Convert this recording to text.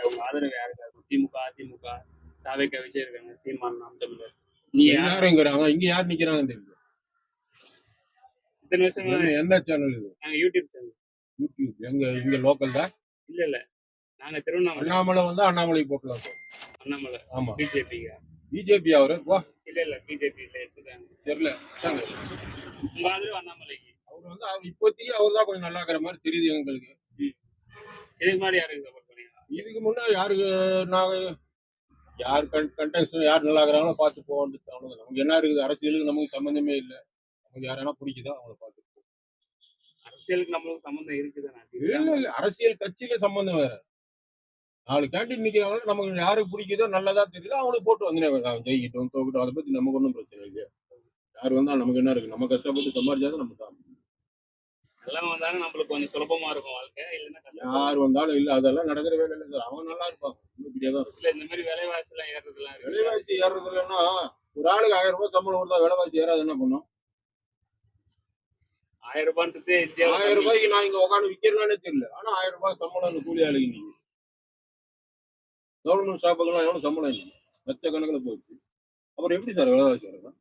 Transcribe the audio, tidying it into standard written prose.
உங்க ஆதரவு யாருக்கு இருக்கும்? திமுக, அதிமுக, தாவேக்கா, விஜய் இருக்காங்க, சீமான், நாம் தமிழர். நீங்க எல்லாரும் இங்க யார் நிக்கிறாங்கன்னு தெரியுது. இத்தனை வருஷமா என்ன சேனல் இது? நாங்க யூடியூப் சேனல். யூடியூப் இங்க லோக்கல் தான். இல்ல நாங்க திருவண்ணாமலை. அண்ணாமலை வந்து அண்ணாமலை போட்டலாம். அண்ணாமலை. ஆமா. பிஜேபி அவரு இல்ல பிஜேபி இல்ல எடுத்துட்டாங்க. தெரியல. உங்க ஆதரவு அண்ணாமலைக்கு. அவர் வந்து இப்போதைக்கு அவர் தான் கொஞ்சம் நல்லா இருக்கிற மாதிரி தெரியுது எங்களுக்கு. இதுக்கு முன்னாடி யாருக்கு சப்போர்ட் பண்ணீங்க? இதுக்கு முன்னாடி யாருக்கு நாங்க யார் கண்டெஸ்ட் யார் நல்லா இருக்கிறாங்களோ பார்த்து போகிறது. நமக்கு என்ன இருக்குது, அரசியலுக்கு நமக்கு சம்பந்தமே இல்லை. நமக்கு யாரெல்லாம் பிடிக்குதோ அவங்கள பார்த்து. அரசியலுக்கு நம்மளுக்கு சம்பந்தம் இருக்குதானே? இல்ல அரசியல் கட்சியில சம்பந்தம் வேற. 4 கேண்டிடேட் நிக்கிறாங்க, நமக்கு யாருக்கு பிடிக்குதோ நல்லதா தெரியுதோ அவனுக்கு போட்டு வந்து ஜெயிக்கிட்டோம் தோக்கிட்டோம், அதை பத்தி நமக்கு ஒன்றும் பிரச்சனை இல்லை. யார் வந்தாலும் நமக்கு என்ன இருக்கு, நம்ம கஷ்டப்பட்டு சம்பாதிச்சாதான் நம்ம சாப்பிடும். எல்லாம் வந்தாலும் நம்மளுக்கு கொஞ்சம் சுலபமா இருக்கும் வாழ்க்கை. இல்லைன்னா யார் வந்தாலும் இல்ல, அதெல்லாம் நடக்கிற வேலை இல்லை சார். அவங்க நல்லா இருப்பாங்க. இல்ல இந்த மாதிரி விலைவாசி எல்லாம் ஏறதுலாம் விலைவாசி ஏறது இல்லைன்னா ஒரு ஆளுக்கு 1000 ரூபாய் சம்பளம் வருதா, விலைவாசி ஏறாது என்ன பண்ணும்? 1000 ரூபான்றது 1000 ரூபாய்க்கு நான் இங்க உட்காந்து விற்கிறேன்னு தெரியல. ஆனா 1000 ரூபாய் சம்பளம் கூலி ஆளுக்கு நீங்க கவர்மெண்ட் ஸ்டாஃபுக்கெல்லாம் எவ்வளவு சம்பளம் இல்லை, லட்சக்கணக்கில் போச்சு. அப்புறம் எப்படி சார் விலைவாசி ஏறலாம்?